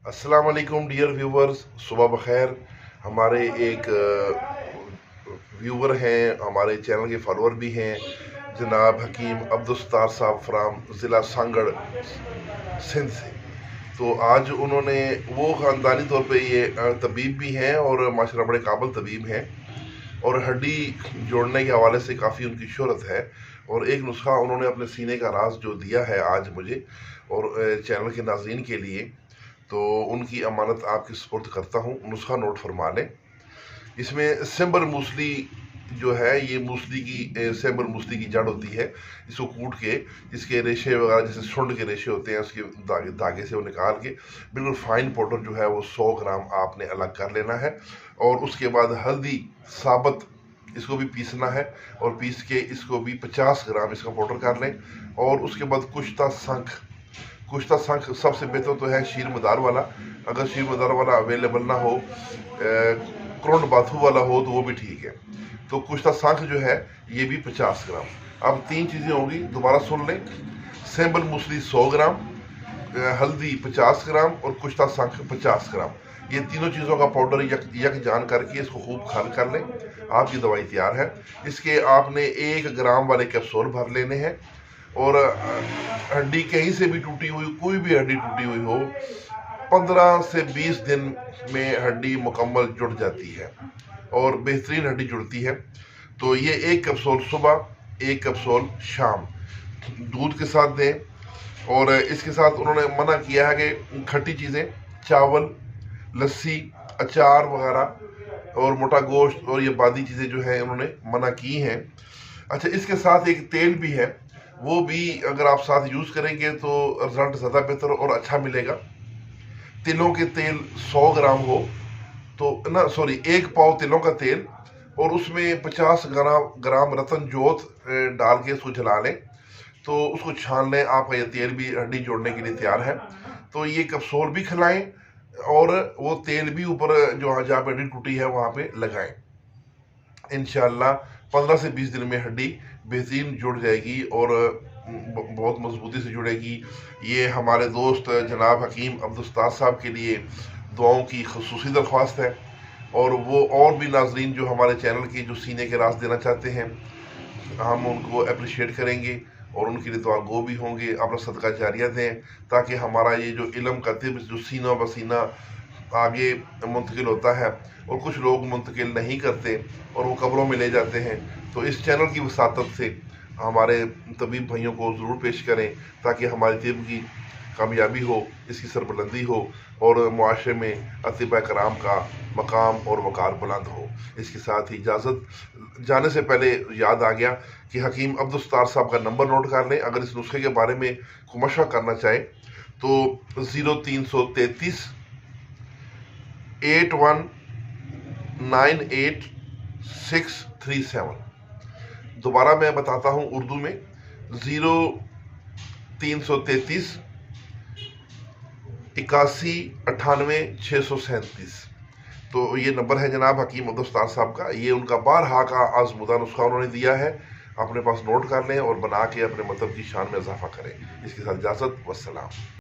अस्सलाम वालेकुम dear viewers, सुबह बखैर। हमारे एक व्यूवर हैं, हमारे चैनल के फॉलोअर भी हैं, जनाब हकीम अब्दुस्तार साहब फ्राम ज़िला सांगड़ सिंध से। तो आज उन्होंने वो ख़ानदानी तौर पे ये तबीब भी हैं और माशाल्लाह बड़े काबिल तबीब हैं और हड्डी जोड़ने के हवाले से काफ़ी उनकी शोहरत है। और एक नुस्खा उन्होंने अपने सीने का राज जो दिया है आज मुझे और चैनल के नाज़रीन के लिए, तो उनकी अमानत आपके सुपुर्द करता हूँ। नुस्खा नोट फरमा लें। इसमें सेंबर मूसली जो है, ये मूसली की सेंबर मूसली की जड़ होती है। इसको कूट के इसके रेशे वगैरह जैसे सुंड के रेशे होते हैं, उसके धागे से वो निकाल के बिल्कुल फाइन पाउडर जो है वो 100 ग्राम आपने अलग कर लेना है। और उसके बाद हल्दी साबुत इसको भी पीसना है और पीस के इसको भी 50 ग्राम इसका पाउडर कर लें। और उसके बाद कुश्ता शंख सबसे बेहतर तो है शीर मदार वाला। अगर शीर मदार वाला अवेलेबल ना हो, क्रोंड बाथू वाला हो तो वो भी ठीक है। तो कुश्ता शंख जो है ये भी 50 ग्राम। अब 3 चीज़ें होगी, दोबारा सुन लें। सेंबल मूसली 100 ग्राम, हल्दी 50 ग्राम और कुश्ता शंख 50 ग्राम। ये तीनों चीज़ों का पाउडर यक जान करके इसको खूब खाल कर लें। आपकी दवाई तैयार है। इसके आपने 1 ग्राम वाले कैप्सूल भर लेने हैं। और हड्डी कहीं से भी टूटी हुई, कोई भी हड्डी टूटी हुई हो, 15 से 20 दिन में हड्डी मुकम्मल जुड़ जाती है और बेहतरीन हड्डी जुड़ती है। तो ये 1 कैप्सूल सुबह, 1 कैप्सूल शाम दूध के साथ दें। और इसके साथ उन्होंने मना किया है कि खट्टी चीज़ें, चावल, लस्सी, अचार वगैरह और मोटा गोश्त और ये बादी चीज़ें जो है उन्होंने मना की हैं। अच्छा, इसके साथ एक तेल भी है, वो भी अगर आप साथ यूज़ करेंगे तो रिजल्ट ज़्यादा बेहतर और अच्छा मिलेगा। तिलों के तेल 100 ग्राम हो तो ना, सॉरी, 1 पाव तिलों का तेल और उसमें 50 ग्राम रतन जोत डाल के इसको जला लें, तो उसको छान लें। आपका ये तेल भी हड्डी जोड़ने के लिए तैयार है। तो ये कैप्सूल भी खिलाएं और वो तेल भी ऊपर जो जहाँ पे हड्डी टूटी है वहाँ पे लगाएं। इंशाल्लाह 15 से 20 दिन में हड्डी बेहतरीन जुड़ जाएगी और बहुत मजबूती से जुड़ेगी। ये हमारे दोस्त जनाब हकीम अब्दुस्तार साहब के लिए दुआओं की खसूसी दरख्वास्त है। और वो और भी नाजरीन जो हमारे चैनल की जो सीने के राज देना चाहते हैं, हम उनको अप्रिशिएट करेंगे और उनके लिए दुआ गो भी होंगे। अपना सदका जारिया दें ताकि हमारा ये जो इल्म का तिब जो सीना बसीना आगे मुंतकिल होता है, और कुछ लोग मुंतकिल नहीं करते और वो कब्रों में ले जाते हैं, तो इस चैनल की वसातत से हमारे तबीब भाइयों को ज़रूर पेश करें ताकि हमारी तिब की कामयाबी हो, इसकी सरबुलंदी हो और मुआशरे में अतिबा कराम का मकाम और वक़ार बुलंद हो। इसके साथ ही इजाज़त। जाने से पहले याद आ गया कि हकीम अब्दुस्तार साहब का नंबर नोट कर लें। अगर इस नुस्खे के बारे में कोई मशवरा करना चाहें तो 0333 8198 637। दोबारा मैं बताता हूँ उर्दू में, 0333 8198 637। तो ये नंबर है जनाब हकीम अब्दुस्तार साहब का। ये उनका बारहा का आजमुदा नुस्खा उन्होंने दिया है। अपने पास नोट कर लें और बना के अपने मतलब की शान में इजाफा करें। इसके साथ इजाज़त, वस्सलाम।